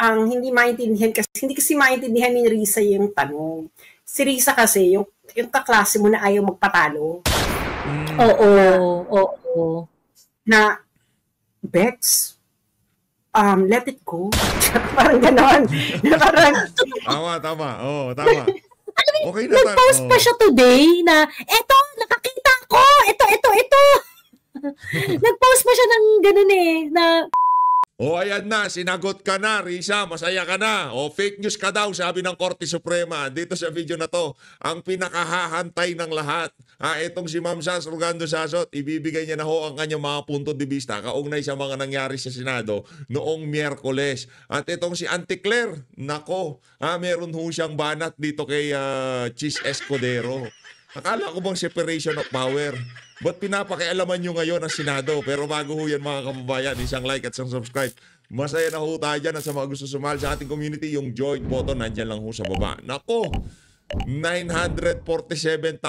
ang hindi maintindihan hindi kasi maintindihan ni Risa yung tanong. Si Risa kasi, yung kaklase mo na ayaw magpatalo. Oo. Na, Bex, let it go. Parang ganon. Tama. Oo, tama. Okay na, nag-post pa siya today na, eto, nakakita ko, ito. Nag-post pa siya ng ganun na, ayan na, sinagot ka na, Risa, masaya ka na. Fake news ka daw, sabi ng Korte Suprema. Dito sa video na to, ang pinakahahantay ng lahat. Itong si Ma'am Sas Rugando Sasot, ibibigay niya na ang kanyang mga punto de vista kaugnay sa mga nangyari sa Senado noong Miyerkules. At itong si Auntie Claire, nako, meron siyang banat dito kay Chis Escudero. Akala ko bang separation of power? Ba't pinapakialaman nyo ngayon ang Senado? Pero bago yan mga kababayan, isang like at isang subscribe. Masaya na tayo dyan at sa mga gusto sumali sa ating community, yung join button nandyan lang sa baba. Nako, 947,705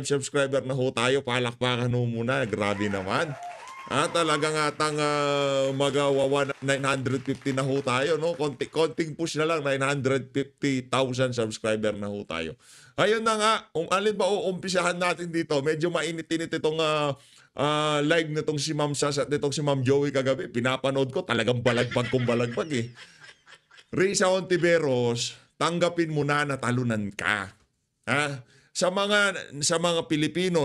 subscriber na tayo. Palakpakan muna, grabe naman. Talagang atang magawa 950 na tayo, no? Konting push na lang, 950,000 subscriber na tayo. Ayun na nga, kung alin ba uumpisahan natin dito, medyo mainit-init itong live nitong si Ma'am Sas at nitong si Ma'am Joey kagabi. Pinapanood ko, talagang balagbag kong balagbag Risa Hontiveros, tanggapin mo na talunan ka. Sa mga Pilipino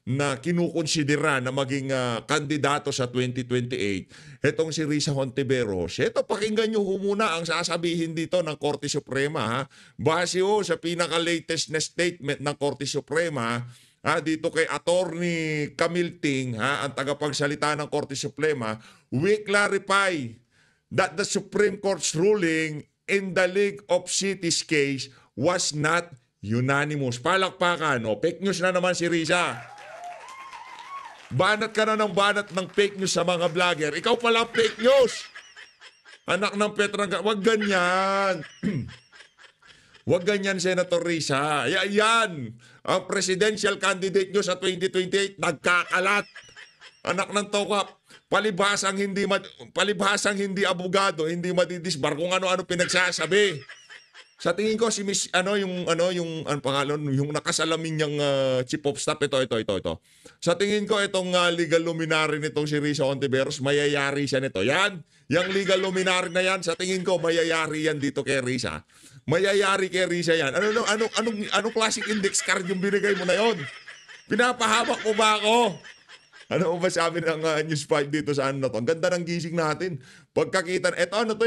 na kinukonsidera na maging kandidato sa 2028, etong si Risa Hontiveros, pakinggan nyo muna ang sasabihin dito ng Korte Suprema. Base sa pinaka-latest na statement ng Korte Suprema, dito kay Attorney Camille Ting, ang tagapagsalita ng Korte Suprema, we clarify that the Supreme Court's ruling in the League of Cities case was not unanimous. Palakpakan. Fake news na naman si Risa. Banat ka na ng banat ng fake news sa mga vlogger. Ikaw pala fake news. Anak ng Petrangga. Wag ganyan. Wag ganyan, Senator Risa. Yan. Ang presidential candidate nyo sa 2028, nagkakalat. Anak ng tokap. Palibhasang hindi abogado, hindi madidisbar kung ano-ano pinagsasabi. Sa tingin ko si Miss yung pangalan, yung nakasalamin niyang chief of staff ito. Sa tingin ko itong legal luminary nitong si Risa Hontiveros, mayayari siya nito. Yan, yung legal luminary na yan, sa tingin ko mayayari yan dito kay Risa. Mayayari kay Risa yan. Anong classic index card yung binigay mo na yon? Pinapahamak mo ba ako? Ano ba sabi ng News 5 dito sa to? Ang ganda ng gising natin. Pagkakita,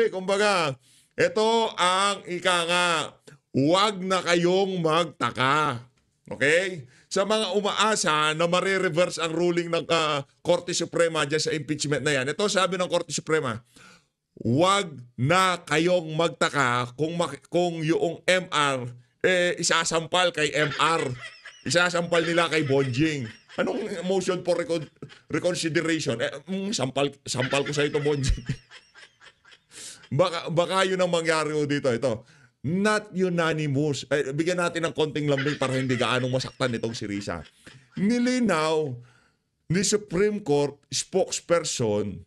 kumbaga, ito ang huwag na kayong magtaka. Okay? Sa mga umaasa na marireverse ang ruling ng Korte Suprema dyan sa impeachment na yan, ito sabi ng Korte Suprema, huwag na kayong magtaka kung yung MR isasampal kay MR. Isasampal nila kay Bonjing. Anong motion for reconsideration? Sampal ko sa ito, Bonjing. Baka yun ang mangyari dito. Ito, not unanimous. Bigyan natin ng konting lambing para hindi gaanong masaktan itong si Risa. Nilinaw ni Supreme Court spokesperson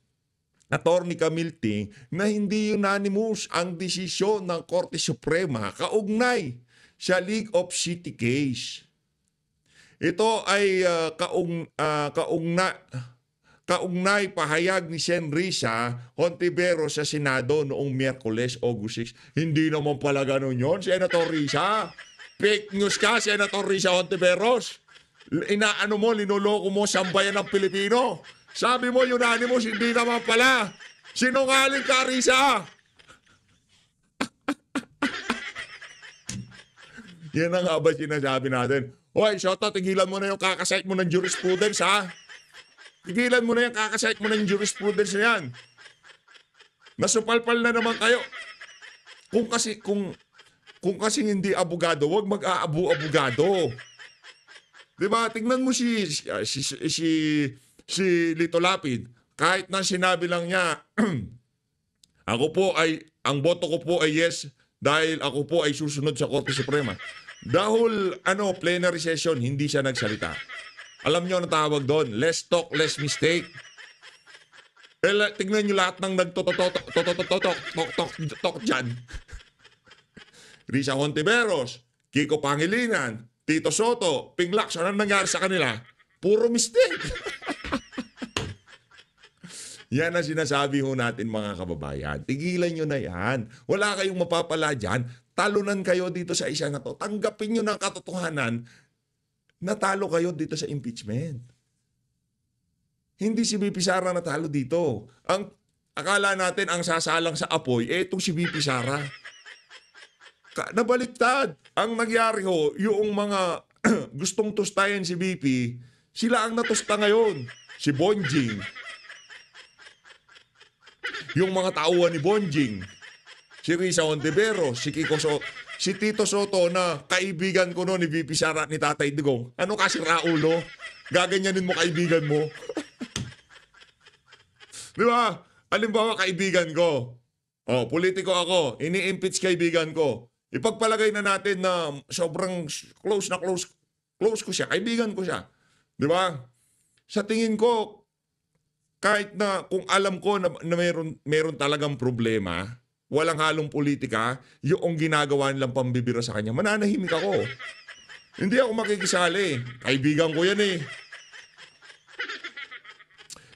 Attorney Camille Ting na hindi unanimous ang desisyon ng Korte Suprema kaugnay sa League of City case. Ito ay kaugnay pahayag ni Sen. Risa Hontiveros sa Senado noong Miyerkules, August 6. Hindi naman pala ganun yun, Senator Risa. Fake news ka, Senator Risa Hontiveros. Linuloko mo sambayan ng Pilipino. Sabi mo unanimous, hindi naman pala. Sinungaling ka, Risa. Yan ang nga ba sinasabi natin? Hoy, Soto, tigilan mo na yung kakasite mo ng jurisprudence, ha? Tigilan mo na yung kakasite mo ng jurisprudence na yan. Nasupalpal na naman kayo. Kung kasi hindi abogado, huwag mag-aabu-abogado. Diba? Tingnan mo si Lito Lapid. Kahit na sinabi lang niya, ang boto ko po ay yes dahil ako po ay susunod sa Korte Suprema. Dahil plenary session, hindi siya nagsalita. Alam niyo ang tawag doon, less talk, less mistake. Tingnan nyo lahat ng nagtototok dyan. Risa Hontiveros, Kiko Pangilinan, Tito Soto, Ping Lacson, anong nangyari sa kanila? Puro mistake. Yan ang sinasabi ho natin mga kababayan. Tigilan nyo na yan. Wala kayong mapapala dyan. Talunan kayo dito sa isa na to. Tanggapin nyo ng katotohanan na talo kayo dito sa impeachment. Hindi si VP Sara natalo dito. Ang akala natin ang sasalang sa apoy, itong si VP Sara. Nabaliktad. Ang nangyari ho, yung mga gustong tustayan si VP, sila ang natusta ngayon. Si Bonjing. Yung mga tauhan ni Bonjing, si Risa Hontiveros, si Kiko Soto, si Tito Soto na kaibigan ko noon ni VP Sara ni Tatay Digong. Ano kasi Raulo? Gaganyanin mo kaibigan mo. Di ba? Halimbawa kaibigan ko. Politiko ako. Ini-impeach kaibigan ko. Ipagpalagay na natin na sobrang close ko siya. Kaibigan ko siya. Di ba? Sa tingin ko, kahit na kung alam ko na meron talagang problema, walang halong politika, yung ginagawa nilang pambibira sa kanya, mananahimik ako. Hindi ako makikisali. Kaibigan ko yan eh.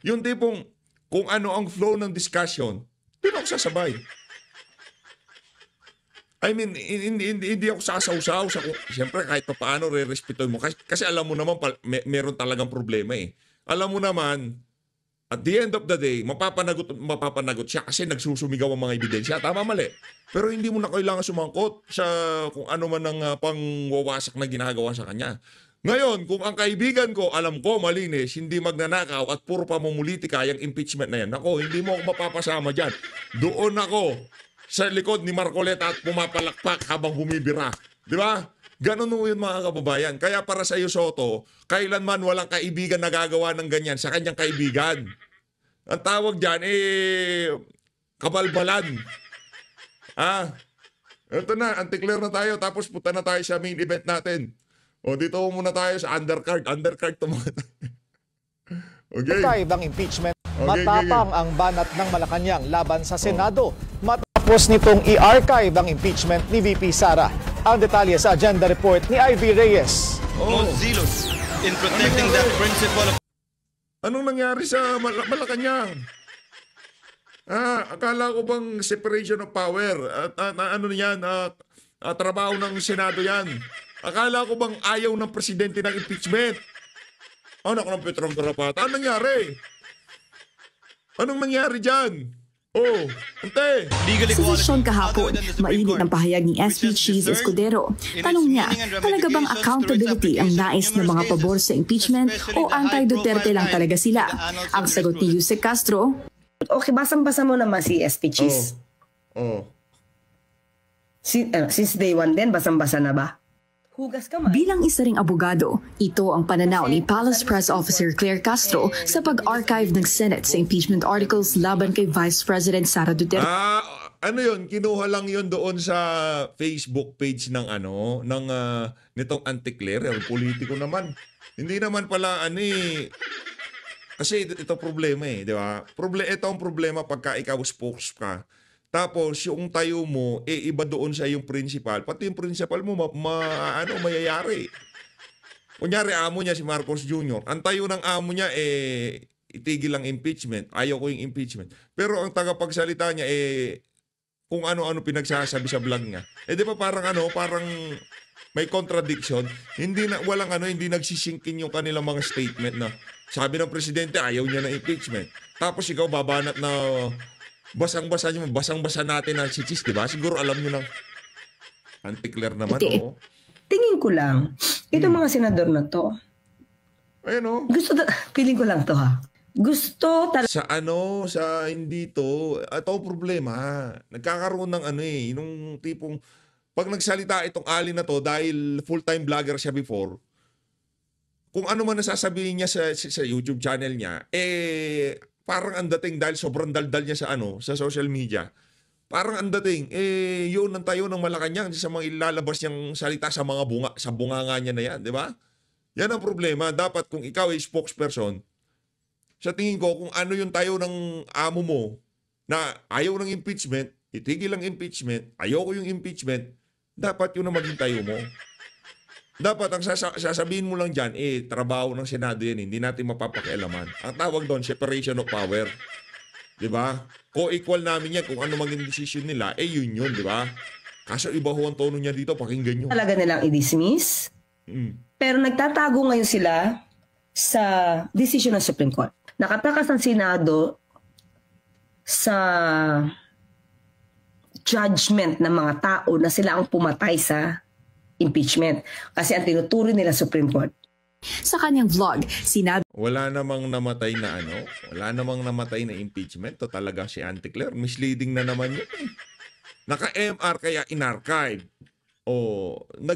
Yung tipong, kung ano ang flow ng discussion, hindi ako sasabay. I mean, hindi ako sasawsaw. Siyempre, kahit pa paano, re-respeto mo. Kasi alam mo naman, meron talagang problema eh. Alam mo naman, at the end of the day, mapapanagot siya kasi nagsusumigaw ang mga ebidensya. Tama, mali. Pero hindi mo na kailangan sumangkot sa kung ano man ang pangwawasak na ginagawa sa kanya. Ngayon, kung ang kaibigan ko, alam ko, malinis, hindi magnanakaw at puro pamumulitika yung impeachment na yan, ako, hindi mo ako mapapasama dyan. Doon ako sa likod ni Marcoleta at pumapalakpak habang bumibira. Di ba? Ganun mo yun mga kababayan. Kaya para sa iyo, Soto, kailanman walang kaibigan na gagawa ng ganyan sa kanyang kaibigan. Ang tawag dyan, kabalbalan. Ito na, anti-clear na tayo, tapos punta na tayo sa main event natin. Dito muna tayo sa undercard. Undercard to mga okay. Archive ang impeachment. Matapang ang banat ng Malacanang laban sa Senado. Matapos nitong i-archive ang impeachment ni VP Sara. Ang detalye sa agenda report ni Ivy Reyes. Most zealous in protecting that principle of... Anong nangyari sa Malacanang? Akala ko bang separation of power? Ano yan? Trabaho ng Senado yan. Akala ko bang ayaw ng presidente ng impeachment? Anak ng Petrong Garapata. Anong nangyari? Anong nangyari dyan? Ante! Sa sesyon kahapon, mainit ang pahayag ni SP Cheese Escudero. Tanong niya, talaga bang accountability ang nais ng mga pabor sa impeachment o anti-Duterte lang talaga sila? Ang sagot ni Yusek Castro, Okay, basang-basa mo naman si SP Cheese. Since day one din, basang-basa na ba? Hugas ka man. bilang isa ring abogado, ito ang pananaw ni Palace Press Officer Claire Castro sa pag-archive ng Senate sa impeachment articles laban kay Vice President Sara Duterte. Ano yun? Kinuha lang yun doon sa Facebook page ng nitong anti-Claire. Yung politiko naman. Hindi naman pala kasi ito problema di ba? Ito ang problema pagka ikaw spokes ka. Tapos yung tayo mo, iba doon sa yung principal. Pati yung principal mo, mayayari. Kunyari, amo niya si Marcos Jr. Ang tayo ng amo niya, itigil ang impeachment. Ayaw ko yung impeachment. Pero ang tagapagsalita niya, kung ano-ano pinagsasabi sa vlog niya. Di ba parang may contradiction. Hindi nagsisinkin yung kanilang mga statement na sabi ng presidente, ayaw niya ng impeachment. Tapos ikaw babanat na basang-basa natin ang si Cheese, di ba? Siguro alam nyo ng anti-Claire naman, Tingin ko lang, itong mga senador na to, feeling ko lang to gusto sa hindi to, ito ang problema. Nagkakaroon ng nung tipong, pag nagsalita itong Ali na to, dahil full-time vlogger siya before, kung ano man nasasabihin niya sa YouTube channel niya, parang ang dating dahil sobrang daldal niya sa social media. Parang ang dating, yun ang tayo ng Malacanang sa mga ilalabas niyang salita sa bunganga niya na yan, di ba? Yan ang problema. Dapat kung ikaw ay spokesperson, sa tingin ko, kung ano yung tayo ng amo mo na ayaw ng impeachment, itigil ang impeachment, ayoko yung impeachment, dapat yun ang maging tayo mo. Dapat ang sasabihin mo lang dyan, trabaho ng Senado yan, hindi natin mapapakialaman. Ang tawag doon, separation of power. Diba? Co-equal namin yan kung ano maging decision nila, yun, diba? Kaso iba ho ang tono niya dito, pakinggan nyo. Talaga nilang i-dismiss. Pero nagtatago ngayon sila sa decision ng Supreme Court. Nakatakas ang Senado sa judgment ng mga tao na sila ang pumatay sa impeachment. Kasi ang tinuturo nila Supreme Court. Sa kanyang vlog, sinabi Wala namang namatay na wala namang namatay na impeachment. To talaga si Auntie Claire. Misleading na naman yun eh. Naka-MR kaya in-archive.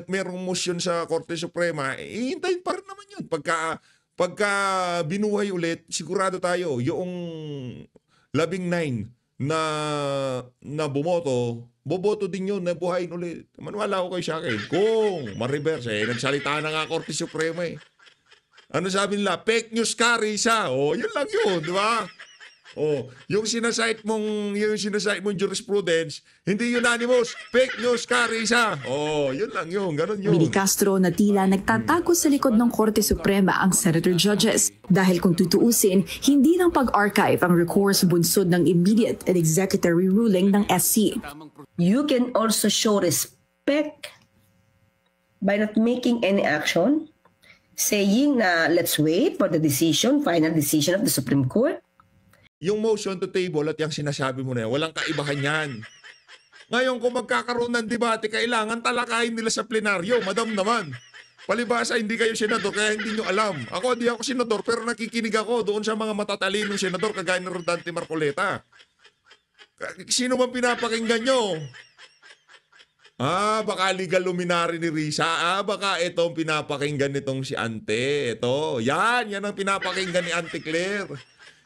Merong motion sa Korte Suprema, hihintayin pa rin naman yun. Pagka binuhay ulit, sigurado tayo, yung 19 na bumoto, boboto din yun na buhayin ulit. Maniwala ko kay Shakir. Kung ma-reverse, nagsalita na nga Korte Suprema eh. Ano sabi nila? Fake news ka, Risa. Yun lang yun, di ba? Yung sinasite mong jurisprudence, hindi unanimous. Fake news ka, Risa. Yun lang yun. Ganun yun. ni Castro na tila nagtatago sa likod ng Korte Suprema ang senator judges. Dahil kung tutuusin, hindi ng pag-archive ang recourse bunsod ng immediate and executory ruling ng SC. You can also show respect by not making any action, saying na let's wait for the decision, final decision of the Supreme Court. Yung motion to table at yung sinasabi mo na yan, walang kaibahan yan. Ngayon, kung magkakaroon ng debate, kailangan talakayin nila sa plenaryo. Madam naman. Palibasa, hindi kayo senador, kaya hindi nyo alam. Ako, di ako senador, pero nakikinig ako doon sa mga matatalinong senador, kagaya ni Rodante Marcoleta. Sino man pinapakinggan nyo? Baka legal luminary ni Risa. Baka itong pinapakinggan nitong si Ante. Ito, yan ang pinapakinggan ni Auntie Claire.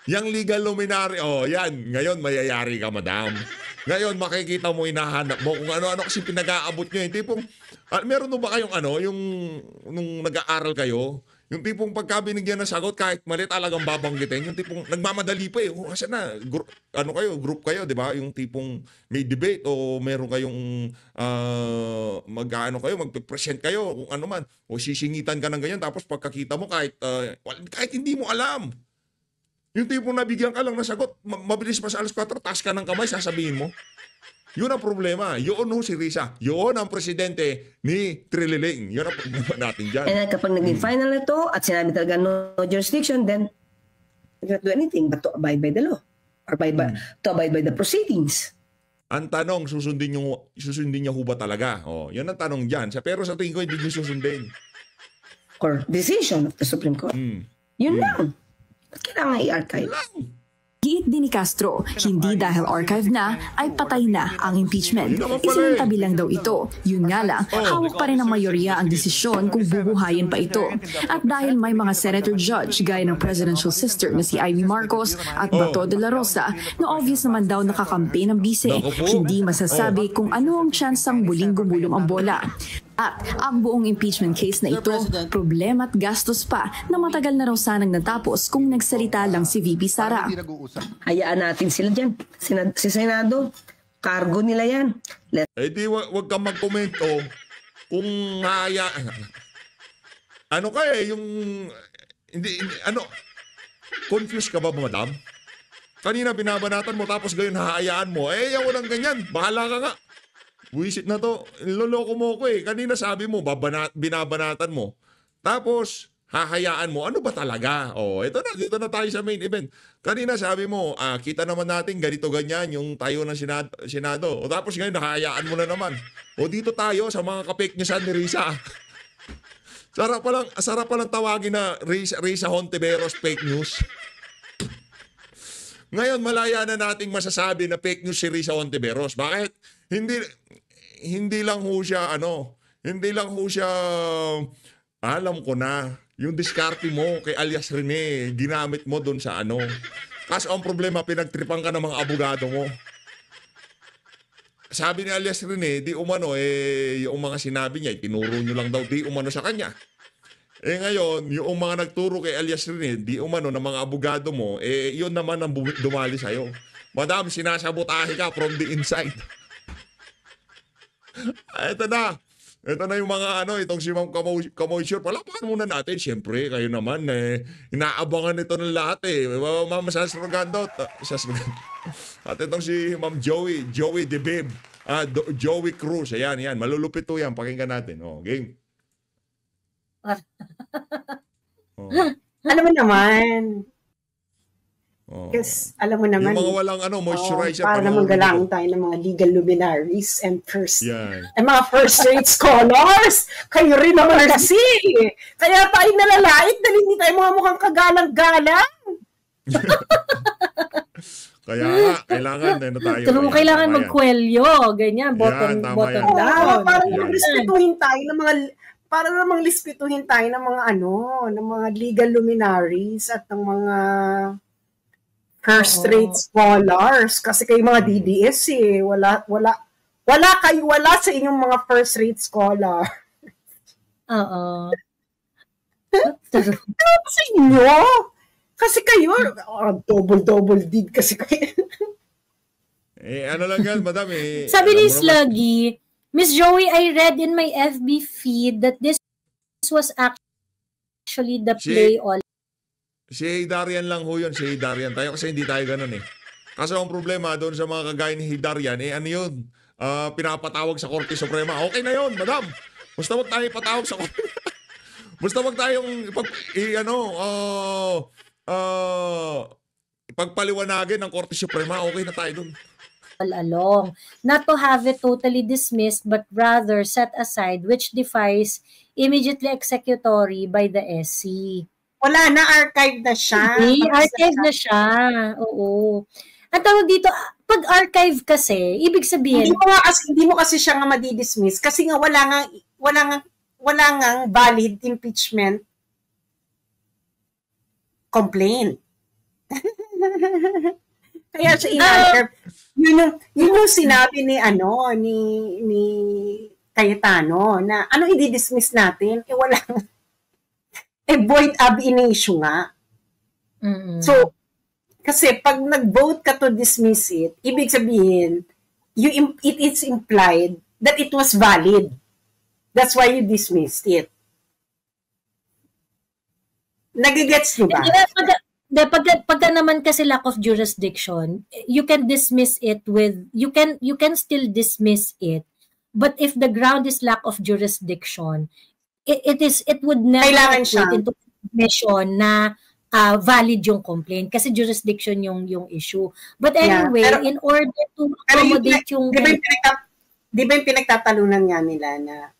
Yang legal luminary, yan. Ngayon, mayayari ka, madam. Ngayon, makikita mo, hinahanap mo kung ano-ano kasi pinag-aabot nyo. Yung tipong, meron ba kayong nung nag-aaral kayo, yung tipong pagka binigyan ng sagot, kahit mali talagang babanggitin, yung tipong nagmamadali pa kasi na, group kayo, di ba? Yung tipong may debate o meron kayong magpe-present kayo, kung ano man, o sisingitan ka ng ganyan, tapos pagkakita mo, kahit hindi mo alam. Yung tipong nabigyan ka lang ng sagot, mabilis pa sa alas 4, taas ka ng kamay, sasabihin mo. Yun ang problema. Yun si Risa. Yun ang presidente ni Trililing. Yun ang problema natin dyan. And then kapag naging final na to at sinabi talaga no jurisdiction, then you cannot do anything but to abide by the law or to abide by the proceedings. Ang tanong, susundin niyo ho ba talaga? Yun ang tanong dyan. Pero sa tingin ko, hindi niyo susundin. Or decision of the Supreme Court. Yun lang. Ba't kailangan i-archive? Giit din ni Castro, hindi dahil archive na ay patay na ang impeachment. Isinantabi lang daw ito. Yun nga lang, hawak pa rin ng mayorya ang desisyon kung bubuhayin pa ito. At dahil may mga senator judge gaya ng presidential sister na si Amy Marcos at Bato de la Rosa na obvious naman daw nakakampi ng bise, hindi masasabi kung ano ang tsansang muling gumulong ang bola. At ang buong impeachment case na ito, problema at gastos pa na matagal na raw sanang natapos kung nagsalita lang si VP Sara. Hayaan natin sila dyan. Si Senado, cargo nila yan. Di wag kang magkomento kung confused ka ba, madam? Kanina binabanatan mo tapos gayon hahayaan mo. Yan walang ganyan. Bahala ka nga. Buisit na to. Niloloko mo ko eh. Kanina sabi mo, binabanatan mo. Tapos, hahayaan mo. Ano ba talaga? Dito na tayo sa main event. Kanina sabi mo, kita naman natin ganito-ganyan yung tayo ng Senado. Tapos ngayon, hahayaan mo na naman. Dito tayo sa mga kapek niya ni Risa. Sarap pa lang tawagin na Risa Hontiveros fake news. Ngayon, malaya na nating masasabi na fake news si Risa Hontiveros. Bakit? Hindi lang ho siya alam ko na yung diskarte mo kay alias Rene ginamit mo doon sa kaso ang problema pinagtripan ka ng mga abogado mo. Sabi ni alias Rene di umano yung mga sinabi niya tinuro nyo lang daw di umano sa kanya. Ngayon, yung mga nagturo kay alias Rinid, di umano ng mga abogado mo, yun naman ang dumali sa'yo. Madam, sinasabotahe ka from the inside. Ito na. Ito na yung mga itong si Ma'am Kamoy Sure. Palapakan muna natin. Siyempre, kayo naman, inaabangan ito ng lahat Ma'am Sasragandot. At itong si Ma'am Joey DeBib. Joey Cruz. Ayan. Malulupit to yan. Pakinggan natin. Game. Alam mo naman. Kasi alam mo naman. Yung mga walang moisturizer. Para naman galangin tayo ng mga legal luminaries and mga first-rate scholars. Kayo rin naman kasi. Kaya tayo nalalait dahil hindi tayo mga mukhang kagalang-galang. Kaya nga, kailangan tayo. Kailangan magkwelyo. Ganyan, bottom down. Para namang respetuhin tayo ng mga ng mga legal luminaries at ng mga first-rate scholars. Kasi kayo mga DDS wala sa inyong mga first-rate scholar. Oo. Sa inyo? Kasi kayo, double dig kasi kayo. Ano lang yan, madam Sabi ni Sluggy, Miss Joey, I read in my FB feed that this was actually the play all. Si Darian lang ho yun, si Darian. Tayo kasi hindi tayo ganun Kasi ang problema doon sa mga kagaya ni Darian, ano yun? Pinapatawag sa Korte Suprema. Okay na yun, madam. Basta wag tayo patawag sa Korte. Basta wag tayong ipagpaliwanagin ng Korte Suprema. Okay na tayo doon. Along, not to have it totally dismissed but rather set aside, which defies immediately executory by the SC. Wala na, archive na siya. Archive na siya. Oo. Ang tawag dito, pag archive kasi, ibig sabihin hindi mo kasi siya nga madidismiss kasi nga wala nga valid impeachment complaint. Kaya siya in-archive. Yun yung sinabi ni Cayetano na i-dismiss natin? Wala nga. Void ab initio nga. Mm-hmm. So, kasi pag nag-vote ka to dismiss it, ibig sabihin, it is implied that it was valid. That's why you dismissed it. Nagigets nyo ba? Pagka naman kasi lack of jurisdiction, you can dismiss it you can still dismiss it, but if the ground is lack of jurisdiction, it would never put into submission na valid yung complaint kasi jurisdiction yung issue. But anyway, in order to accommodate yung di ba yung pinagtatalunan nga nila na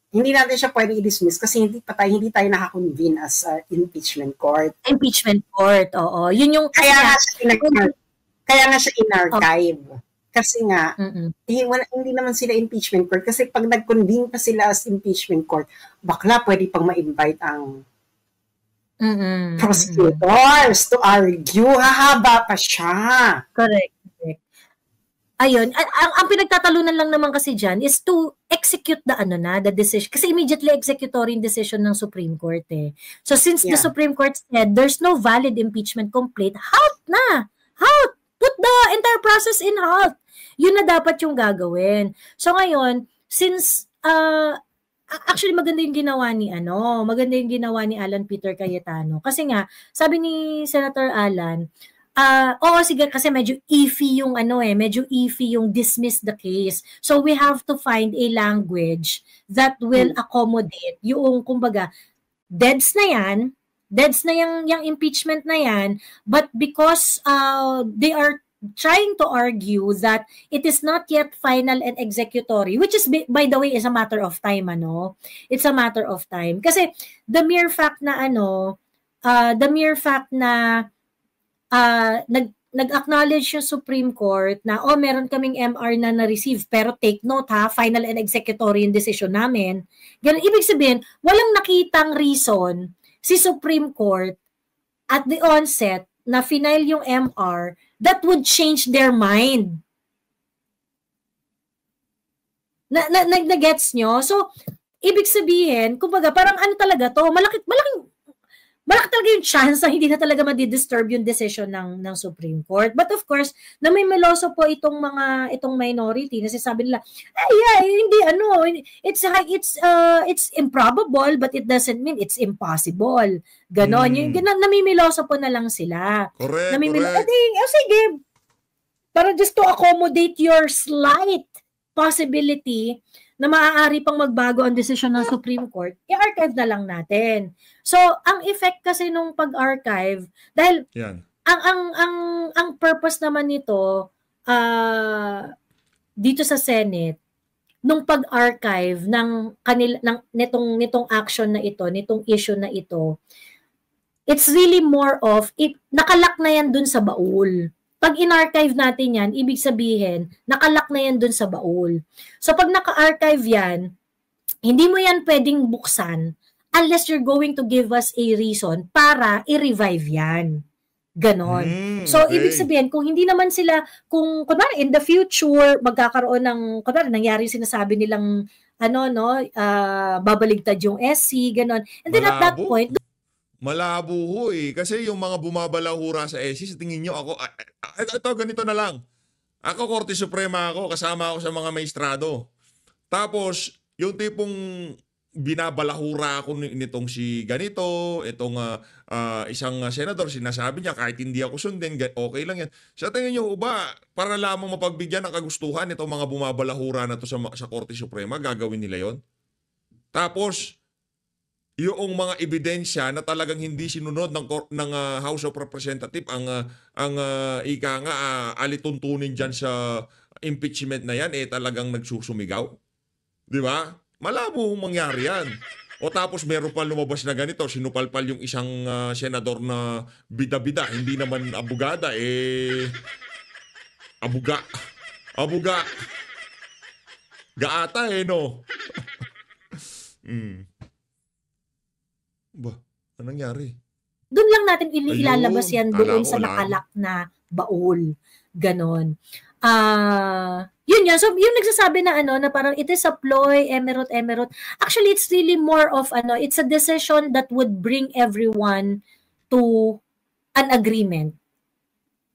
hindi natin siya pwede i-dismiss kasi hindi tayo nakakonvene as impeachment court. Impeachment court, oo. Yun yung kaya nga siya in-archive. Kasi nga, hindi naman sila impeachment court. Kasi pag nag-convene pa sila as impeachment court, bakla pwede pang ma-invite ang prosecutors to argue. Hahaba pa siya. Correct. Ayun, ang pinagtatalunan lang naman kasi dyan is to execute the decision. Kasi immediately executory decision ng Supreme Court So since the Supreme Court said there's no valid impeachment complaint, halt na! Halt! Put the entire process in halt. Yun na dapat yung gagawin. So ngayon, since actually maganda yung ginawa ni Alan Peter Cayetano. Kasi nga, sabi ni Senator Alan, oo sige kasi medyo iffy yung dismiss the case. So we have to find a language that will accommodate yung kumbaga deads na yung impeachment na yan, but because they are trying to argue that it is not yet final and executory, which is, by the way, is a matter of time, It's a matter of time. Kasi the mere fact na nag-acknowledge yung Supreme Court na, meron kaming MR na na-receive, pero take note final and executory yung decision namin. Ganun, ibig sabihin, walang nakitang reason si Supreme Court at the onset na final yung MR that would change their mind. Nag-gets nyo? So, ibig sabihin, kumbaga, parang ano talaga to, malaki talaga yung chance na hindi na talaga madi-disturb yung decision ng Supreme Court. But of course, na may meloso po itong minority na sinasabi nila, it's improbable but it doesn't mean it's impossible. Ganon. Yung namimiloso po na lang sila. Correct. Sige. Para just to accommodate your slight possibility na maaari pang magbago ang desisyon ng Supreme Court, i-archive na lang natin. So, ang effect kasi nung pag-archive, dahil ang purpose naman nito dito sa Senate, nung pag-archive nitong action na ito, nitong issue na ito, it's really more of, nakalak na yan dun sa baul. Pag in-archive natin yan, ibig sabihin, nakalak na yan dun sa baul. So pag naka-archive yan, hindi mo yan pwedeng buksan unless you're going to give us a reason para i-revive yan. Ganon. So ibig sabihin, kung hindi naman sila, kung kunwari in the future, magkakaroon ng, kunwari nangyari sinasabi nilang, babaligtad yung SC, ganon. And then at that point, malabo ho eh. Kasi yung mga bumabalahura sa SC, sa tingin nyo ako, ito ganito na lang. Ako, Korte Suprema ako, kasama ako sa mga maestrado. Tapos, yung tipong binabalahura ako nitong si ganito, itong isang senador, sinasabi niya, kahit hindi ako sundin, okay lang yan. Sa tingin nyo ba, para lamang mapagbigyan ng kagustuhan itong mga bumabalahura na to sa Korte Suprema, gagawin nila yon? Tapos, yung mga ebidensya na talagang hindi sinunod ng House of Representatives ang alituntunin dyan sa impeachment na yan, talagang nagsusumigaw. Di ba? Malabo mangyari yan. O tapos meron pa lumabas na ganito, sinupalpal yung isang senador na bida-bida, hindi naman abogada, abuga. Gaata no? Ba, anong nangyari? Doon lang natin ilalabas yan doon sa nakalak na baul. Ganon. Yun yan. So, yung nagsasabi na na parang it is a ploy, emerald. Actually, it's really more of it's a decision that would bring everyone to an agreement.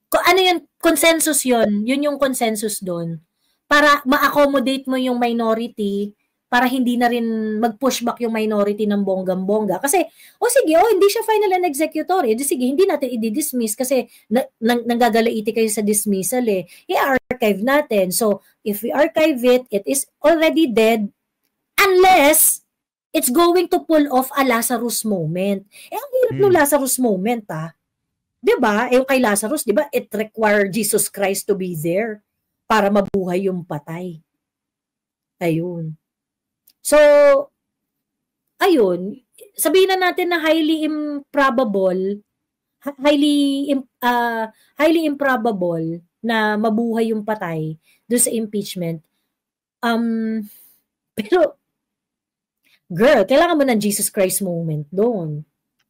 Ano yun? Consensus yun. Yun yung consensus doon. Para ma-accommodate mo yung minority, para hindi na rin mag-pushback yung minority ng bonggang-bongga. Kasi, hindi siya final and executory. Sige, hindi natin i-dismiss kasi nanggagalaiti kayo sa dismissal I-archive natin. So, if we archive it, it is already dead unless it's going to pull off a Lazarus moment. Ang hirap ng Lazarus moment, Diba? Yung kay Lazarus, diba? It required Jesus Christ to be there para mabuhay yung patay. Ayun. So, ayun, sabihin na natin na highly improbable na mabuhay yung patay doon sa impeachment. Pero, girl, kailangan mo ng Jesus Christ moment doon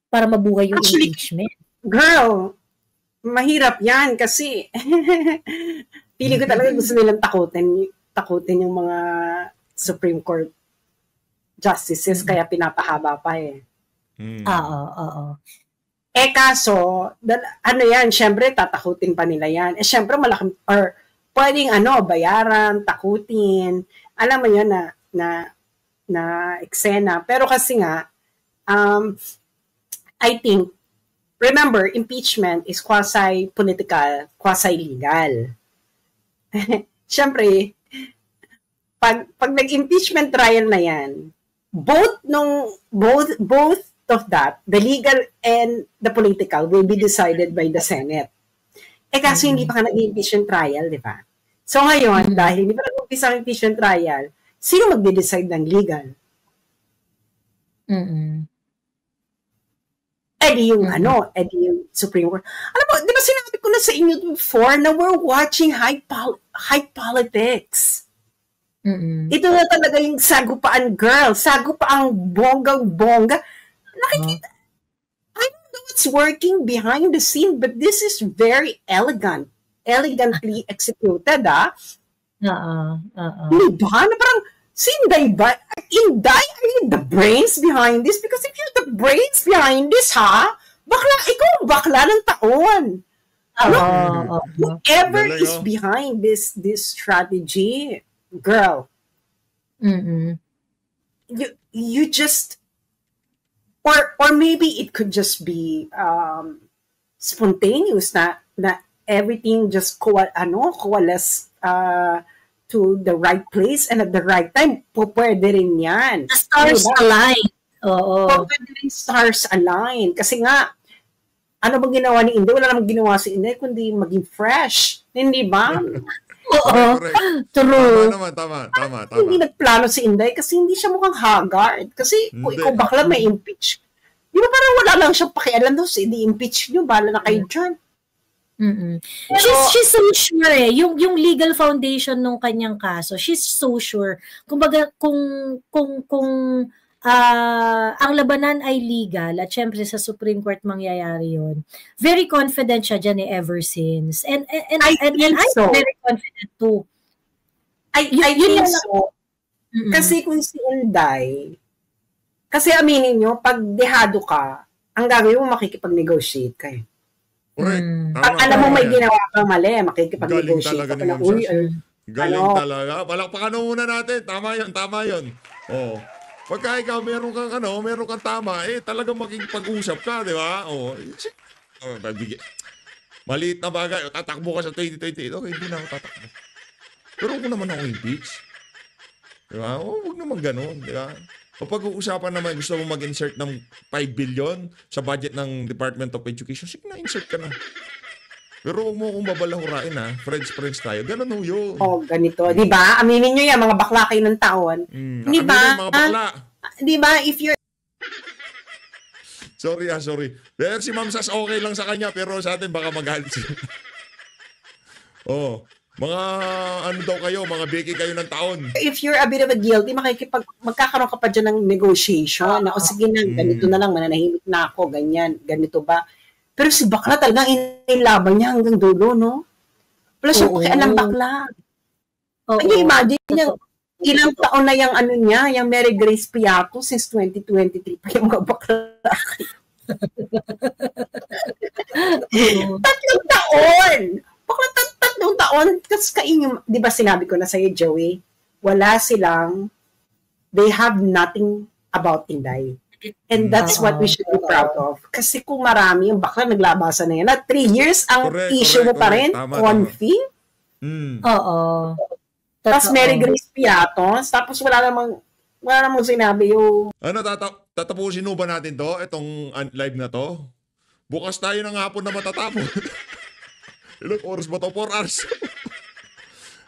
para mabuhay yung impeachment. Girl, mahirap yan kasi pili ko talaga gusto nilang takutin yung mga Supreme Court justices, kaya pinapahaba pa Oo. Kaso, yan, syempre, tatakutin pa nila yan. Syempre, malaking, or pwedeng, bayaran, takutin, alam mo yun na eksena. Pero kasi nga, I think, remember, impeachment is quasi-political, quasi-legal. Syempre, pag nag-impeachment trial na yan, both of that, the legal and the political, will be decided by the Senate. Kasi hindi pa ka nag-impeachment trial, di ba? So ngayon, dahil hindi pa nag-umpisa ang impeachment trial, sino magde-decide ng legal? Yung Supreme Court. Alam mo, di ba sinabi ko na sa inyo before na we're watching high politics. Ito na talaga yung sagupaan, girl. Sagupaang bonggang-bongga. Nakikita. I don't know what's working behind the scene, but this is very elegantly executed, Diba? Na parang, Si Inday ba? Inday, are you the brains behind this? Because if you're the brains behind this, bakla, ikaw ang bakla ng taon. Whoever is behind this strategy, girl, you just, or maybe it could just be spontaneous na everything just coalesce to the right place and at the right time. Pwede rin yan. The stars align. Pwede rin stars align. Kasi nga, ano bang ginawa ni Inday? Wala namang ginawa si Inday kundi maging fresh. Hindi ba? True. Tama. Hindi nagplano si Inday kasi hindi siya mukhang haggard. Kasi kung ikaw bakla may impeach. Di ba parang wala lang siyang pakialam doon. Di-impeach nyo. Bala na kayo dyan. She's so sure yung legal foundation nung kanyang kaso, she's so sure. Kumbaga kung ang labanan ay legal at syempre sa Supreme Court mangyayari yun, very confident siya dyan ever since. And I'm very confident too. I think so. Kasi kung si Inday, kasi aminin nyo, pag dehado ka, ang gagawin mo makikipag-negotiate ka eh. Correct. Pag alam mo may ginawa kang mali, makikipag-negotiate ka na. Galing talaga. Palakpakan muna natin. Tama yun. Oh. Pagka ikaw meron kang tama, talagang makikipag-usap ka, di ba? Maliit na bagay. Tatakbo ka sa 2028. Okay, hindi na ako tatakbo. Pero kung naman ako impeach, di ba? Huwag naman ganun, di ba? O pag-uusapan naman, gusto mo mag-insert ng 5 billion sa budget ng Department of Education, sige na, insert ka na. Pero huwag mo akong babalahurain friends tayo. Ganun ho yun. Ganito. Di ba? Aminin nyo yan, mga bakla kayo ng taon. Di ba? Mga bakla. Di ba? If you're... Sorry. Pero si Ma'am Sas okay lang sa kanya, pero sa atin baka magalit siya. Mga daw kayo, mga beki kayo ng taon. If you're a bit of a guilty, magkakaroon ka pa dyan ng negotiation. O sige na, ganito na lang, mananahimik na ako, ganyan, ganito ba? Pero si bakla talagang inilaban niya hanggang dulo, no? Wala siyang pakialam bakla. Can you imagine niya, ilang taon na yung yung Mary Grace Piato since 2023 pa yung mga bakla. 3 taon! Bakla 3 taon. Kasi di ba sinabi ko na sa'yo, Joey, they have nothing about Inday. And that's what we should be proud of. Kasi kung marami yung bakla naglabasan na yan. At 3 years, ang issue mo pa rin, confi. Tapos Mary Grace Piatos, tapos wala namang sinabi yung... Tatapusin ba natin to? Itong live na to? Bukas tayo ng hapon na matatapos. Ilang oras ba to? 4 hours.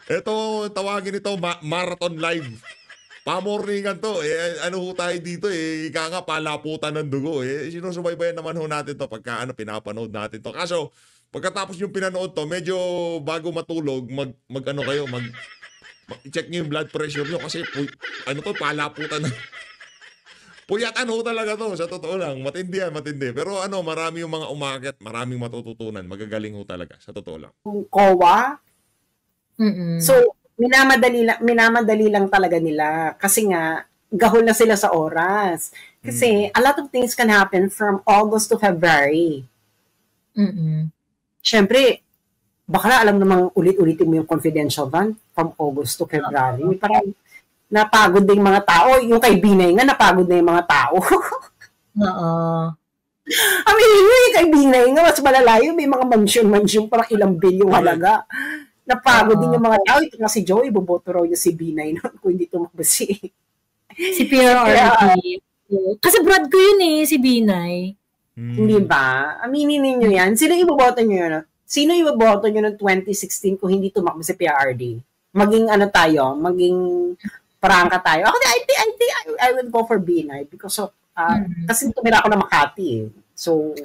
Ito, tawagin ito, marathon live. Pamorningan to. Ano ho tayo dito ika nga palaputan ng dugo. Sinusubaybayan naman ho natin to pagka pinapanood natin to. Kaso, pagkatapos yung pinanood to, medyo bago matulog, check nyo yung blood pressure nyo kasi palaputan ng... Puyatan ho talaga to, sa totoo lang. Matindi. Pero marami yung mga umakyat, maraming matututunan. Magagaling ho talaga, sa totoo lang. COA? So, minamadali lang talaga nila kasi nga gahol na sila sa oras. Kasi a lot of things can happen from August to February. Siyempre, baka alam namang ulit-ulitin mo yung confidential ban from August to February. Parang napagod din mga tao. Yung kay Binay nga, napagod na yung mga tao. Yung kay Binay nga, mas malalayo. May mga mansion, parang ilang bilyong halaga. Napagod din yung mga tao. Ito nga si Joey, boboto raw niya si Binay kung hindi tumakbo si PRRD. Kasi brad ko yun si Binay. Hindi ba? Aminin ninyo yan. Sino iboboto nyo yun? Sino iboboto nyo noong 2016 kung hindi tumakbo si PRRD? Maging maging prangka tayo. Ako, I would go for Binay because of, kasi tumira ako na Makati So,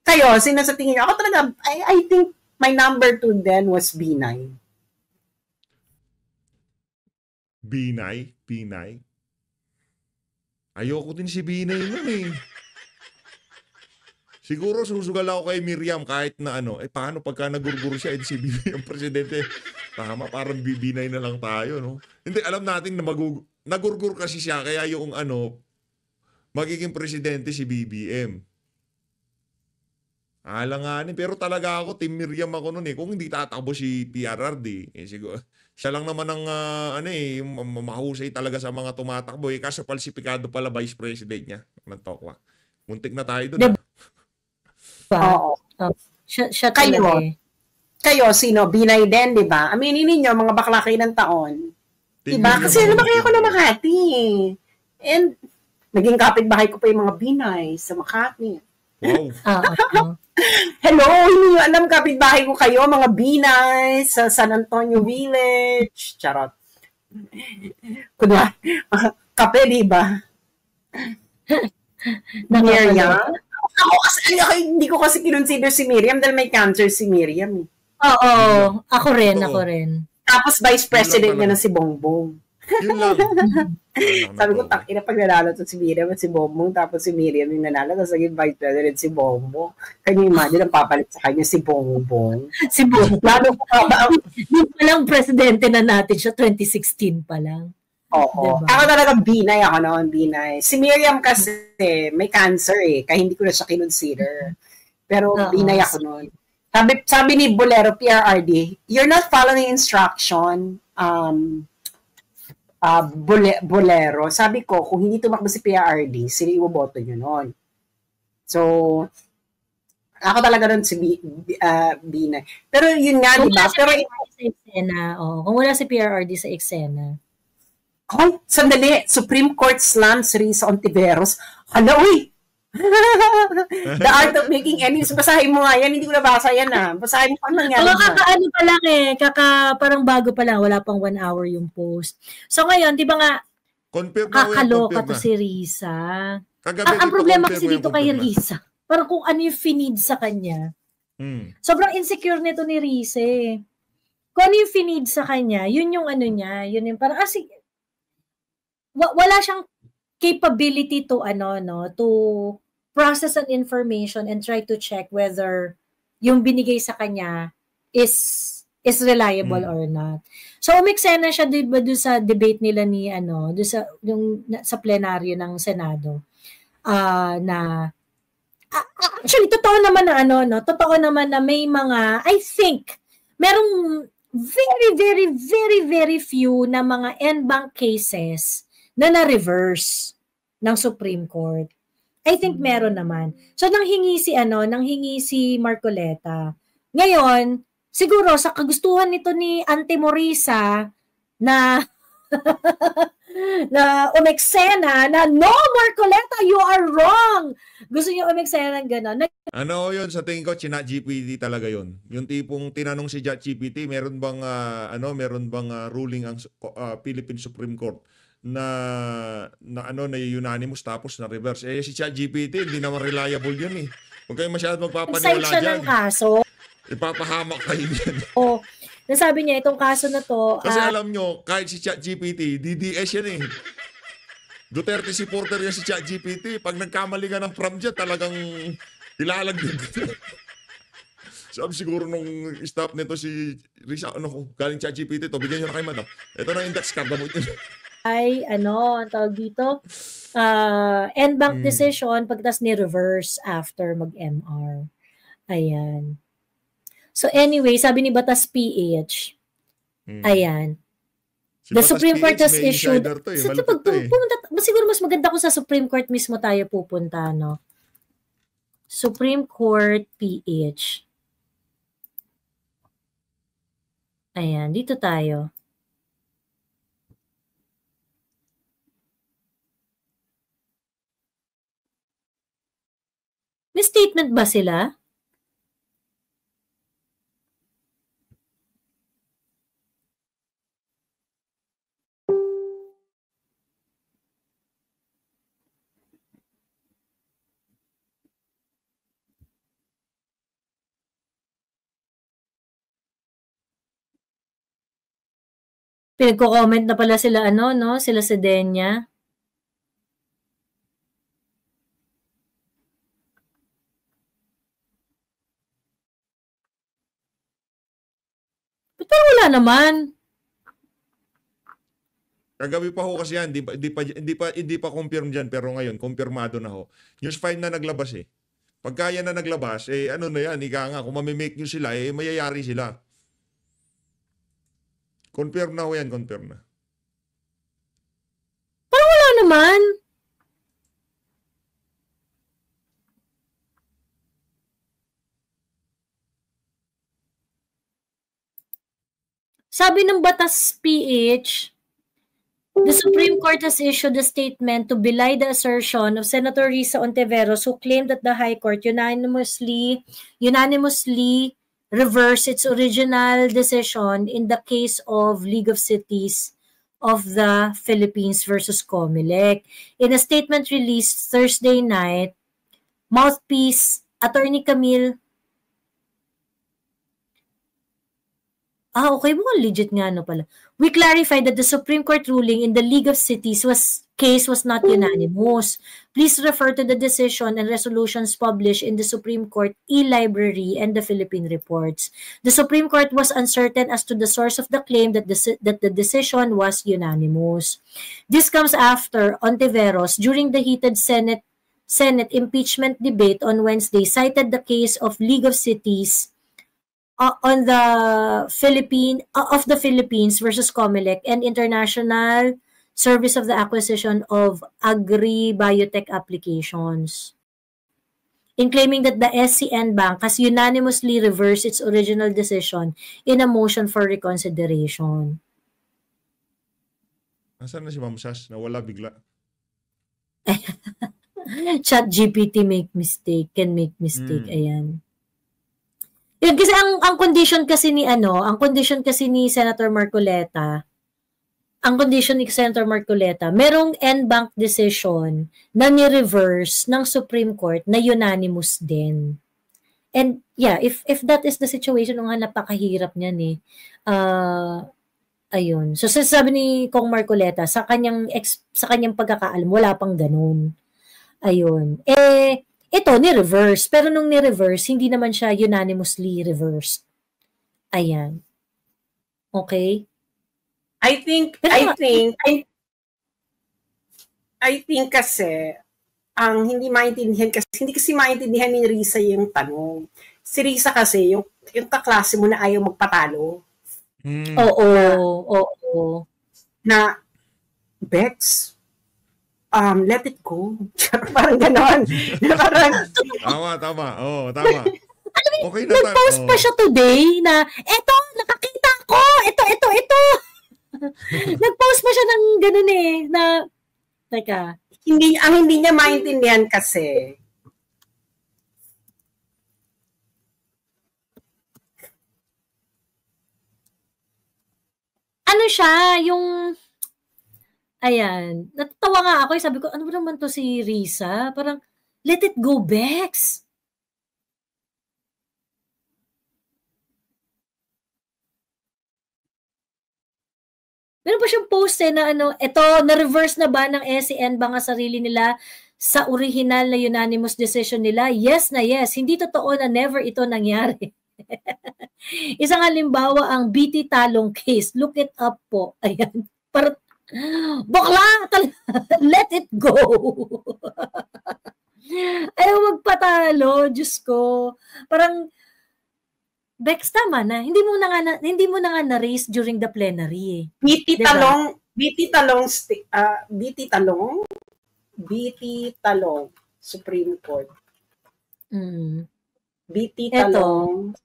kayo, sino sa tingin nyo? Ako talaga, I think my number 2 then was Binay. Binay? Ayoko din si Binay nun Siguro susugal ako kay Miriam kahit na paano pagka nagurguro siya si Binay ang presidente. Tama, parang Binay na lang tayo, no? Hindi, alam natin na nagurgur kasi siya, kaya yung magiging presidente si BBM. Alanganin, pero talaga ako, Team Miriam ako nun Kung hindi tatakbo si PRRD, siguro, siya lang naman ang, mahusay talaga sa mga tumatakbo. Kaso falsifikado pala vice president niya. Tokwa. Muntik na tayo dun. Oo. Siya talaga Kayo, sino? Binay din, di ba? Aminin ninyo, mga bakla kayo ng taon. Diba? Kasi lumaki ako na Makati. And, naging kapitbahay ko pa yung mga Binay sa Makati. Wow. Hello, hindi nyo alam kapitbahay ko kayo, mga Binay sa San Antonio Village. Charot. Kunwa, kape, di ba? Miriam? Ako kasi, hindi ko kasi kinonsider si Miriam dahil may cancer si Miriam. Oo, ako rin. Tapos vice president niya na si Bongbong. Yun lang. Sabi ko, takina pag nanalo to si Miriam at si Bongbong, tapos si Miriam yung nanalo, tapos naging vice president si Bongbong. Kanya imagine, ang papalit sa kanya si Bongbong. Si Bongbong. Lalo pa ba? Yung palang presidente na natin siya, 2016 pa lang. Oo. Diba? Ako talaga Binay ako noon, Binay. Si Miriam kasi may cancer kaya hindi ko na siya kinonsider. Pero Binay ako noon. Sabi ni Bolero, PRRD, you're not following instruction, Bolero. Sabi ko, kung hindi tumakbo si PRRD, sino iboboto nyo noon? So, ako talaga doon si Binay. Pero yun nga, di ba? Pero kung wala si PRRD sa eksena. Sandali. Supreme Court slams Risa Ontiveros. Hala, uy! The Art of Making Enemies. Basahin mo nga yan. Hindi ko nabasa yan Basahin mo pa nangyari. Kakaano pa lang parang bago pa lang. Wala pang 1 hour yung post. So ngayon, di ba nga, kakaloka to si Risa. Ang problema kasi dito kay Risa, parang kung ano yung finid sa kanya. Sobrang insecure nito ni Risa Kung ano yung finid sa kanya, yun yung niya. Yun yung parang, wala siyang capability to process an information and try to check whether yung binigay sa kanya is reliable or not. So umeksena siya diba doon sa debate nila ni doon sa yung sa plenaryo ng Senado. Actually totoo naman na may mga, I think merong very very very very few na mga en banc cases na na-reverse ng Supreme Court. I think meron naman. So nanghingi si Marcoleta. Ngayon, siguro sa kagustuhan nito ni Ante Morisa na na umeksena na no, Marcoleta, you are wrong. Gusto niya umeksena ng gano'n. Yun sa tingin ko, ChatGPT talaga yun. Yung tipong tinanong si ChatGPT, meron bang ruling ang Philippine Supreme Court na unanimous tapos na reverse. Si ChatGPT hindi naman reliable yun Huwag kayong masyadong magpapaniwala dyan. Siya ng kaso. Ipapahamak kayo dyan. Nasabi niya itong kaso na to. Kasi alam nyo, kahit si ChatGPT, DDS yan Duterte supporter yan si ChatGPT. Pag nagkamali ka ng prompt dyan, talagang ilalagdag. Sabi siguro nung staff nito si Risa, galing ChatGPT to, bigyan nyo na kay madam. Ito na index card mo ito. Ay, ang tawag dito, en banc decision pagtas ni reverse after mag-MR. Ayan. So anyway, sabi ni Batas PH, ayan, the Supreme Court has issued, siguro mas maganda kung sa Supreme Court mismo tayo pupunta, Supreme Court PH. Ayan, dito tayo. May statement ba sila? Pinagko-comment na pala sila sila Sedenya. Pero wala naman. Kagabi pa ho kasi yan, hindi pa confirm diyan pero ngayon kumpirmado na ho. News 5 na naglabas eh. Pagka yan na naglabas, ano na yan, ika nga, kung mamimake nyo sila, mayayari sila. Confirm na ho yan, confirm na. Parang wala naman. Sabi ng Batas PH, the Supreme Court has issued a statement to belie the assertion of Senator Risa Ontiveros, who claimed that the High Court unanimously reversed its original decision in the case of League of Cities of the Philippines versus COMELEC. In a statement released Thursday night, mouthpiece Attorney Camille okay, mukhang legit nga pala. We clarified that the Supreme Court ruling in the League of Cities case was not unanimous. Please refer to the decision and resolutions published in the Supreme Court e-library and the Philippine Reports. The Supreme Court was uncertain as to the source of the claim that the decision was unanimous. This comes after Ontiveros, during the heated Senate impeachment debate on Wednesday, cited the case of League of Cities on the Philippines versus COMELEC and International Service of the Acquisition of Agri-Biotech Applications, in claiming that the SCN Bank has unanimously reversed its original decision in a motion for reconsideration. Nasaan na si Ma'am Sas? Nawala bigla. ChatGPT can make mistake. Ayan. Yun, kasi ang condition kasi ni Senator Marcoleta, merong en banc decision na ni-reverse ng Supreme Court na unanimous din. And yeah, if that is the situation, napakahirap niyan ayun. So sabi ni Kong Marcoleta, sa kanyang pagkakaalam, wala pang ganun. Ayun. Ito, ni-reverse. Pero nung ni-reverse, hindi naman siya unanimously reversed. Ayan. Okay? I think kasi, ang hindi kasi maintindihan ni Risa yung tanong. Si Risa kasi, yung kaklase mo na ayaw magpatalo. Oo. Na, Bex, let it go. Parang gano'n. Tama. Oo, tama. Okay na. Nag-post pa siya today na, eto, nakakita ko, ito. Nag-post pa siya ng gano'n na, teka. Ang hindi niya maintindihan kasi, ano siya, ayan, natatawa nga ako, sabi ko, ano ba naman to si Risa? Parang, let it go, Bex. Meron pa siyang post na ito, na-reverse na ba ng SCN ba nga sarili nila sa original na unanimous decision nila? Yes na yes. Hindi totoo na never ito nangyari. Isang halimbawa ang BT Talong case. Look it up po. Ayan. Parang, bakla! Let it go! Ayaw magpatalo. Diyos ko. Parang, Bex, tama na. Hindi mo na nga na-raise during the plenary. BT Talong, Supreme Court. BT Talong.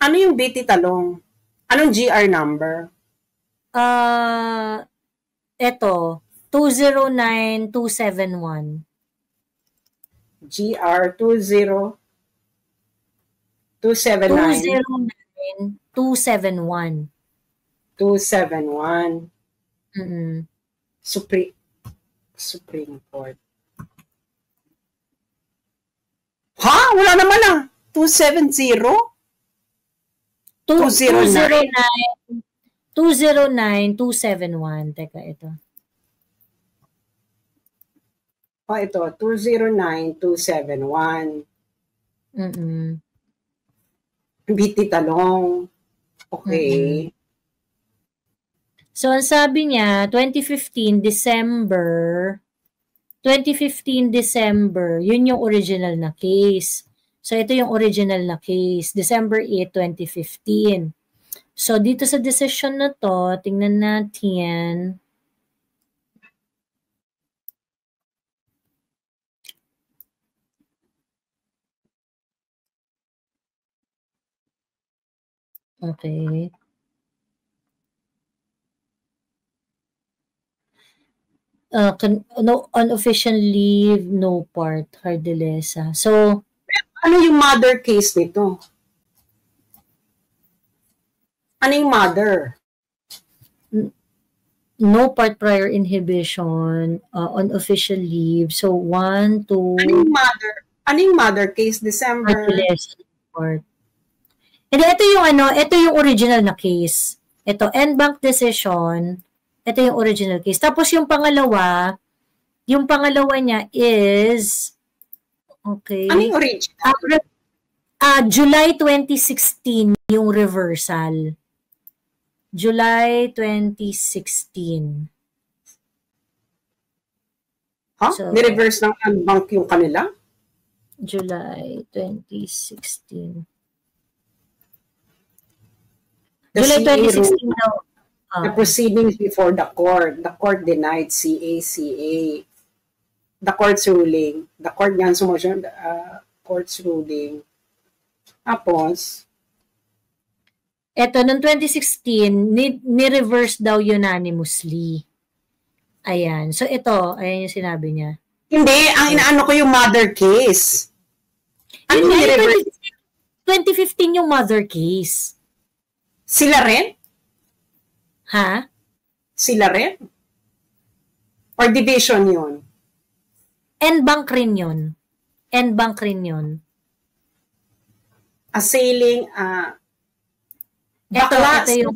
Ano yung BT Talong? Anong GR number? Ito, 209271. GR 20279. 209271. 271. Supreme Court. Ha? Wala naman lang. 270? 209 209-271. Teka, ito. Ito. 209-271. BT Talong. Okay. So, ang sabi niya, 2015 December, yun yung original na case. So, ito yung original na case, December 8, 2015. So, dito sa decision na to, tingnan natin. Okay. No, unofficial leave, no part, Hardelesa. So, ano yung mother case nito? Ano yung mother? No part prior inhibition, unofficial leave. So, 1, 2... Ano yung mother case? December? Hardelesa part. Hindi, ito yung original na case. Ito, en banc decision. Ito yung original case. Tapos yung pangalawa niya is, okay. Ano yung original? July 2016 yung reversal. July 2016. Huh? So, ni-reverse ng en banc yung kanila? July 2016. July 2016 daw. The proceedings before the court denied CA. The court's ruling. The court nga sumusyon, court's ruling. Tapos, eto, noong 2016, ni-reverse daw unanimously. Ayan. So, ayan yung sinabi niya. Hindi, ang inaano ko yung mother case. Ano yung ni-reverse? 2015 yung mother case. Sila rin? Ha? Sila rin? Or division yun? En banc rin yun. Assailing, ito yung...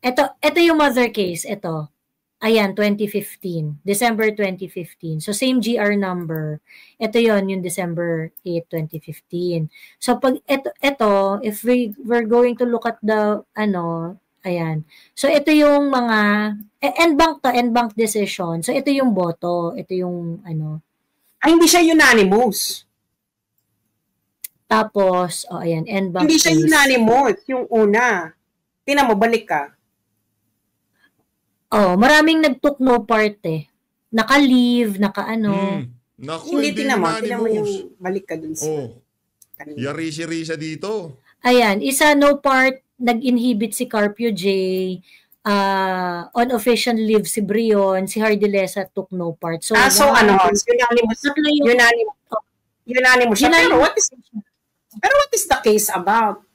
Ito yung mother case. Ito. Ayan, 2015. December 2015. So, same GR number. Ito yon yung December 8, 2015. So, pag ito if we're going to look at the, ayan. So, ito yung mga, en banc decision. So, ito yung boto. Ito yung, Ay, hindi siya unanimous. Tapos, ayan, en banc hindi siya unanimous, yung una. Tingnan mo, balik ka. Maraming nag-took no part eh. Naka-leave, naka-ano. Naku, hindi tinamo yung balik ka dun sa. Yari-risa dito. Ayan, isa no part, nag-inhibit si Carpio J. On official leave si Brion, si Hardelesa took no part. So, unanimous siya. Pero what is the case about?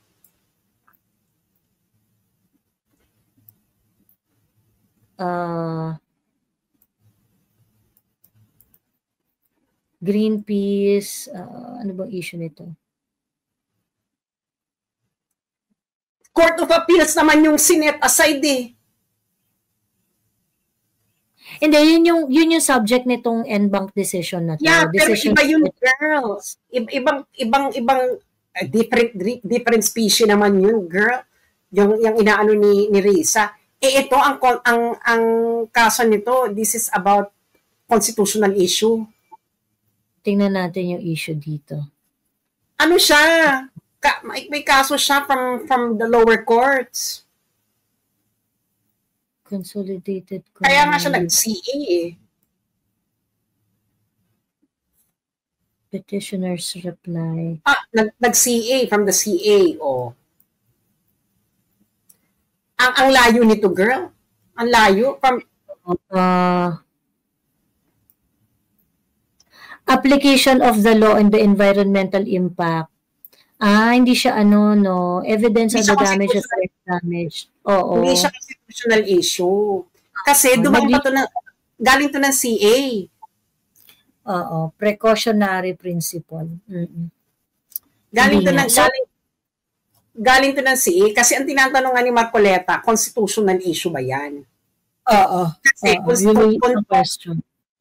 Greenpeace, ano bang issue nito? Court of Appeals naman yung sinet aside eh. Hindi, yun yung subject nitong en banc decision na to. Yeah, decision pero iba yun, girls. Ibang different species naman yun, girl. Yung inaano ni Risa. Ito ang kaso nito, this is about constitutional issue. Tingnan natin yung issue dito. Ano siya? May kaso siya from the lower courts. Consolidated. Kaya nga siya nag-CA eh. Petitioner's reply. Nag-CA from the CA. Ang layo nito, girl. Ang layo. Application of the law and the environmental impact. Hindi siya evidence of the damage of damage. Oo. Hindi siya constitutional issue. Kasi galing to ng CA. Oo. Precautionary principle. Galing to ng CA kasi ang tinatanong ni Marcoleta, constitutional issue ba yan? Oo. Kasi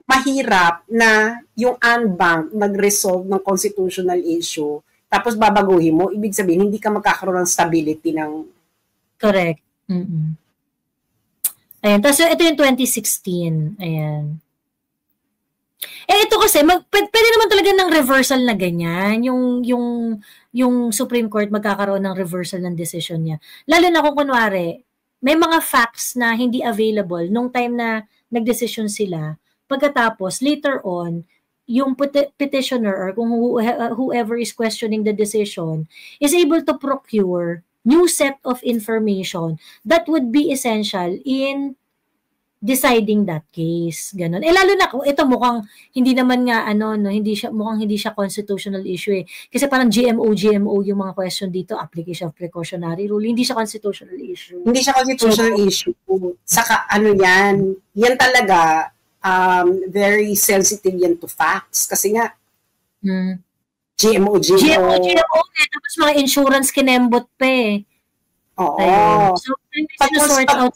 mahirap na yung en banc nag-resolve ng constitutional issue tapos babaguhin mo, ibig sabihin, hindi ka magkakaroon ng stability ng... Correct. Ayan. Tapos ito yung 2016. Ayan. Ito kasi, pwede naman talaga ng reversal na ganyan. Yung Supreme Court magkakaroon ng reversal ng decision niya. Lalo na kung kunwari, may mga facts na hindi available nung time na nagdesisyon sila. Pagkatapos, later on, yung petitioner or kung whoever is questioning the decision is able to procure new set of information that would be essential in deciding that case. Ganon. Lalo na kung ito mukhang hindi naman nga hindi siya constitutional issue eh. Kasi parang GMO yung mga question dito, application of precautionary rule, hindi siya constitutional issue. Hindi siya constitutional issue. Saka yan talaga very sensitive yan to facts. Kasi nga, GMO tapos mga insurance kinembot pa eh. Oo. So, sort out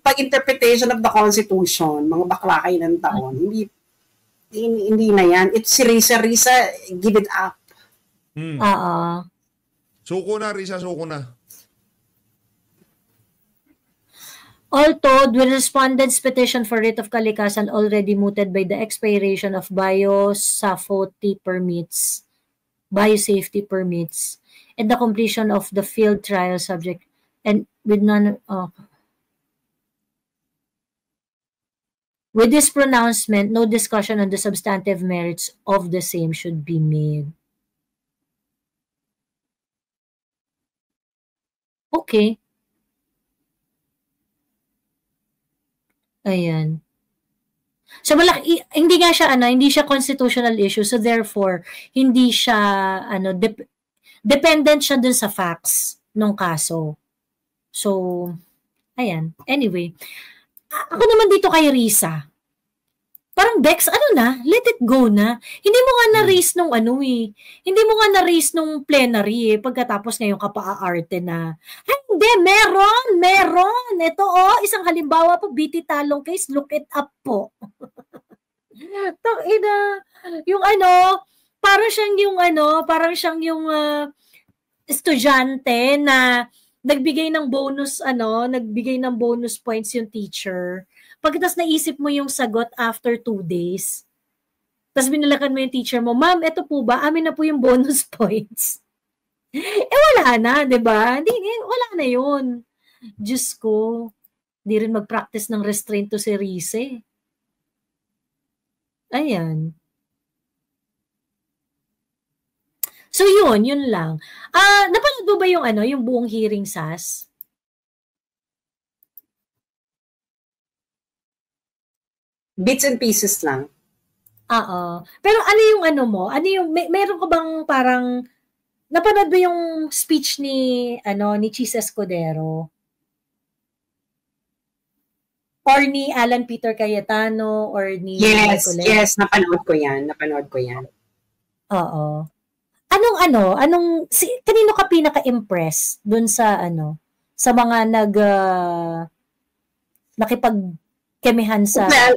pag interpretation of the Constitution, mga bakla kayo ng taon, hindi na yan. It's si Risa, give it up. Suko na, Risa, suko na. All told, with respondents' petition for writ of kalikasan already mooted by the expiration of biosafety permits, biosafety permits, and the completion of the field trial subject, and with with this pronouncement, no discussion on the substantive merits of the same should be made. Okay. Ayan. So hindi nga siya hindi siya constitutional issue, so therefore hindi siya dependent siya dun sa facts ng kaso. So ayan. Anyway, ako naman dito kay Risa. Parang Bex, let it go na. Hindi mo nga na-raise nung hindi mo nga na-raise nung plenary pagkatapos ngayon ka pa aarte na. Hindi, meron. Ito isang halimbawa po, BT Talong case, look it up po. Tangina, yung parang siyang yung estudyante na nagbigay ng bonus points yung teacher. Pagkatapos naisip mo yung sagot after 2 days, tapos binalakan mo yung teacher mo, ma'am, eto po ba? Amin na po yung bonus points. Wala na, diba? Wala na yun. Diyos ko, di rin mag-practice ng restraint to si Rize. Ayan. So yun lang. Napanood mo ba yung buong hearing, Sas? Bits and pieces lang. Pero meron ka bang parang, napanood ba yung speech ni Chis Escudero? Or ni Alan Peter Cayetano, or ni... Yes, napanood ko yan. Oo. Kanino ka pinaka-impress dun sa sa mga nakipagkemihan sa... Well,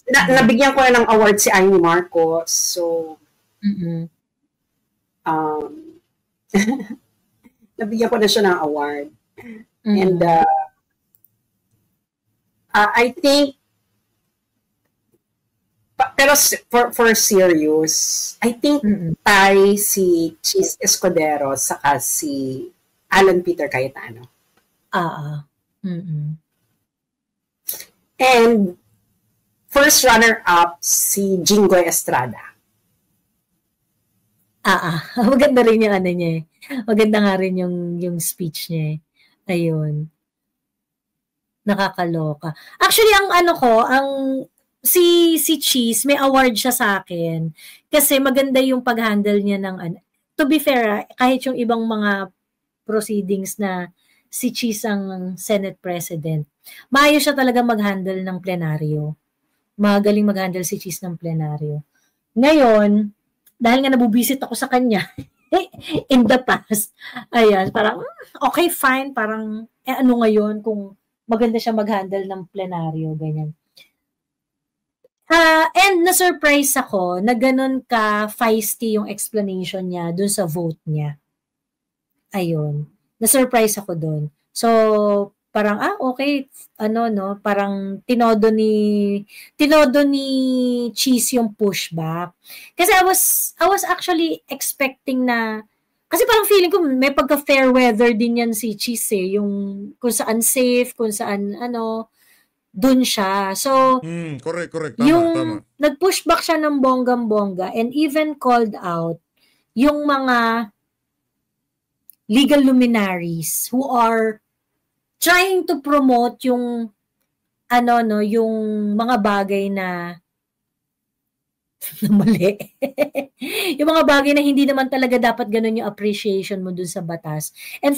nabigyan ko na ng award si Amy Marcos. So, nabigyan ko na siya ng award. And I think, pero for serious, I think tayo si Chis Escudero saka si Alan Peter Cayetano. And first runner-up si Jinggoy Estrada. Maganda rin yung niya. Maganda nga rin yung speech niya. Ayun. Nakakaloka. Actually, si Cheese, may award siya sa akin. Kasi maganda yung pag-handle niya ng to be fair, kahit yung ibang mga proceedings na si Cheese ang Senate President, maayos siya talaga mag-handle ng plenaryo. Magaling mag-handle si Cheese ng plenaryo. Ngayon, dahil nga nabubisit ako sa kanya in the past, ayan, parang, okay, fine, parang, ngayon kung maganda siya mag-handle ng plenaryo, ganyan. And na-surprise ako na ganun ka feisty yung explanation niya dun sa vote niya. Ayun. Na-surprise ako dun. So, parang, okay, parang tinodo ni Cheese yung pushback. Kasi I was actually expecting na, kasi parang feeling ko may pagka-fair weather din yan si Cheese yung kung saan safe, kung saan dun siya. So, correct. Tama. Nag-pushback siya ng bonggang-bongga and even called out yung mga legal luminaries who are trying to promote yung yung mga bagay na mali. Yung mga bagay na hindi naman talaga dapat ganun yung appreciation mo dun sa batas. And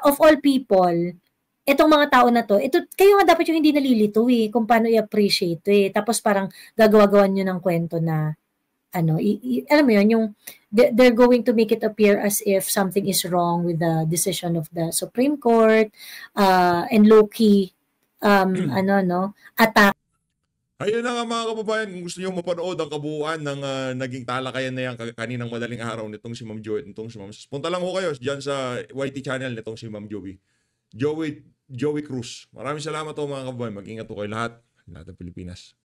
of all people, itong mga tao na to, kayo nga dapat yung hindi nalilito kung paano i-appreciate Tapos parang gagawa-gawan nyo ng kwento na alam mo yun, yung they're going to make it appear as if something is wrong with the decision of the Supreme Court and low-key attack. Ayun na nga mga kababayan, kung gusto nyo mapanood ang kabuuan ng naging talakayan na yan kaninang madaling araw nitong si Ma'am Joey, nitong si Ma'am. Punta lang ho kayo dyan sa YT channel nitong si Ma'am Joey Cruz. Maraming salamat po mga kababayan. Mag-ingat po kayo lahat ng Pilipinas.